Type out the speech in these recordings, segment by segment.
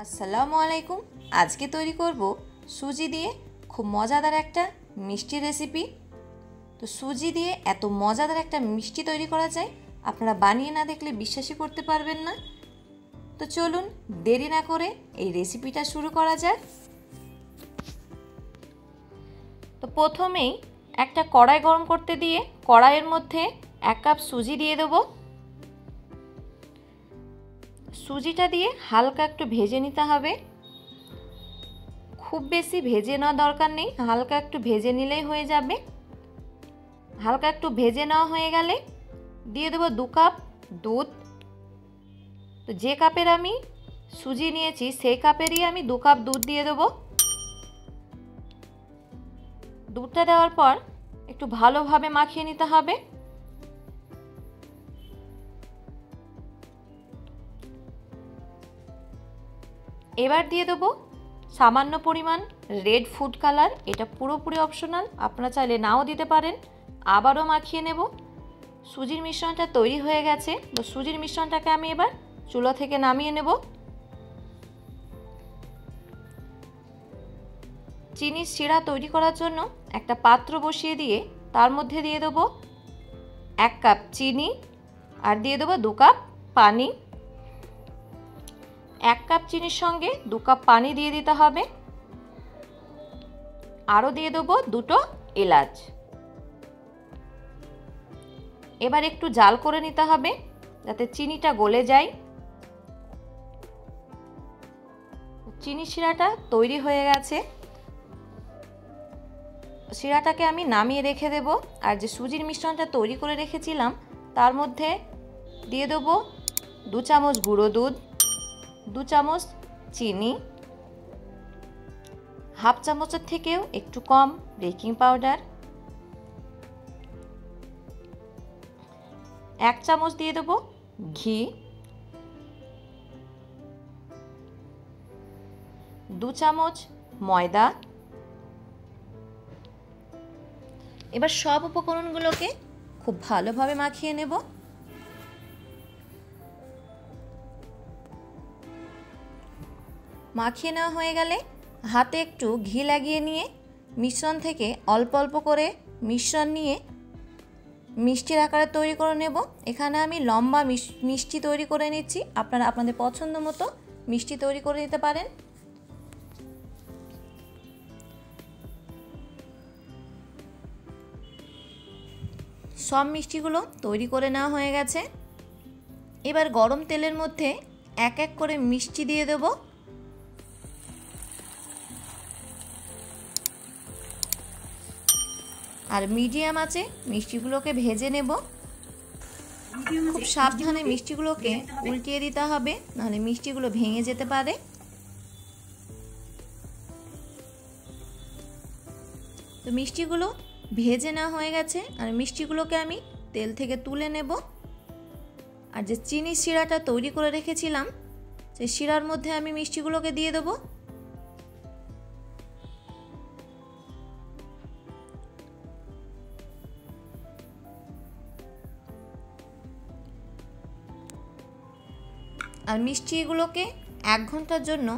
আসসালামু আলাইকুম। আজকে তৈরি করব সুজি দিয়ে খুব মজাদার একটা মিষ্টি রেসিপি। তো সুজি দিয়ে এত মজাদার একটা মিষ্টি তৈরি করা যায়, আপনারা বানিয়ে না দেখলে বিশ্বাসই করতে পারবেন না। তো চলুন দেরি না করে এই রেসিপিটা শুরু করা যাক। তো প্রথমেই একটা কড়াই গরম করতে দিয়ে কড়াইয়ের মধ্যে 1 কাপ সুজি দিয়ে দেবো। সুজিটা দিয়ে হালকা একটু ভেজে নিতে হবে, খুব বেশি ভেজে নেওয়া দরকার নেই, হালকা একটু ভেজে নিলেই হয়ে যাবে। হালকা একটু ভেজে নেওয়া হয়ে গেলে দিয়ে দেবো 2 কাপ দুধ। তো যে কাপের আমি সুজি নিয়েছি সেই কাপেরই আমি 2 কাপ দুধ দিয়ে দেবো। দুধটা দেওয়ার পর একটু ভালোভাবে মাখিয়ে নিতে হবে। এবার দিয়ে দেবো সামান্য পরিমাণ রেড ফুড কালার, এটা পুরোপুরি অপশনাল, আপনারা চাইলে নাও দিতে পারেন। আবারও মাখিয়ে নেব। সুজির মিশ্রণটা তৈরি হয়ে গেছে, তো সুজির মিশ্রণটাকে আমি এবার চুলা থেকে নামিয়ে নেব। চিনির শিরা তৈরি করার জন্য একটা পাত্র বসিয়ে দিয়ে তার মধ্যে দিয়ে দেবো 1 কাপ চিনি আর দিয়ে দেবো 2 কাপ পানি। 1 কাপ চিনির সঙ্গে 2 কাপ পানি দিয়ে দিতে হবে। আরও দিয়ে দেবো 2টো এলাচ। এবার একটু জাল করে নিতে হবে যাতে চিনিটা গলে যায়। চিনি শিরাটা তৈরি হয়ে গেছে, শিরাটাকে আমি নামিয়ে রেখে দেব। আর যে সুজির মিশ্রণটা তৈরি করে রেখেছিলাম তার মধ্যে দিয়ে দেবো 2 চামচ গুঁড়ো দুধ, 2 চামচ চিনি, হাফ চামচের থেকেও একটু কম বেকিং পাউডার, 1 চামচ দিয়ে দেবো ঘি, 2 চামচ ময়দা। এবার সব উপকরণগুলোকে খুব ভালোভাবে মাখিয়ে নেব। মাখিয়ে নেওয়া হয়ে গেলে হাতে একটু ঘি লাগিয়ে নিয়ে মিশ্রণ থেকে অল্প অল্প করে মিশ্রণ নিয়ে মিষ্টির আকারে তৈরি করে নেব। এখানে আমি লম্বা মিষ্টি তৈরি করে নিচ্ছি, আপনারা আপনাদের পছন্দ মতো মিষ্টি তৈরি করে নিতে পারেন। সব মিষ্টিগুলো তৈরি করে নেওয়া হয়ে গেছে। এবার গরম তেলের মধ্যে এক এক করে মিষ্টি দিয়ে দেব। আর মিডিয়াম আঁচে মিষ্টিগুলোকে ভেজে নেব। খুব সাবধানে মিষ্টিগুলোকে উল্টিয়ে দিতে হবে, নাহলে মিষ্টিগুলো ভেঙে যেতে পারে। তো মিষ্টিগুলো ভেজে নেওয়া হয়ে গেছে, আর মিষ্টিগুলোকে আমি তেল থেকে তুলে নেব। আর যে চিনির শিরাটা তৈরি করে রেখেছিলাম সেই শিরার মধ্যে আমি মিষ্টিগুলোকে দিয়ে দেব। আর মিষ্টিগুলোকে 1 ঘন্টার জন্য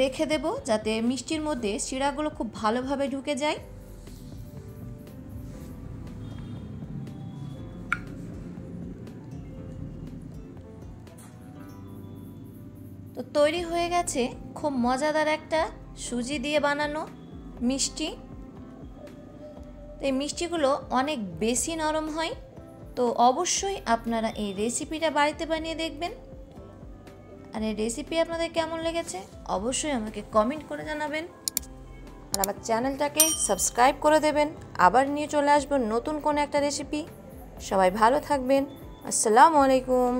রেখে দেব যাতে মিষ্টির মধ্যে শিরাগুলো খুব ভালোভাবে ঢুকে যায়। তো তৈরি হয়ে গেছে খুব মজাদার একটা সুজি দিয়ে বানানো মিষ্টি। তো এই মিষ্টিগুলো অনেক বেশি নরম হয়, তো অবশ্যই আপনারা এই রেসিপিটা বাড়িতে বানিয়ে দেখবেন। আর এই রেসিপি আপনাদের কেমন লেগেছে অবশ্যই আমাকে কমেন্ট করে জানাবেন, আর আমার চ্যানেলটাকে সাবস্ক্রাইব করে দেবেন। আবার নিয়ে চলে আসবো নতুন কোনো একটা রেসিপি। সবাই ভালো থাকবেন। আসসালামু আলাইকুম।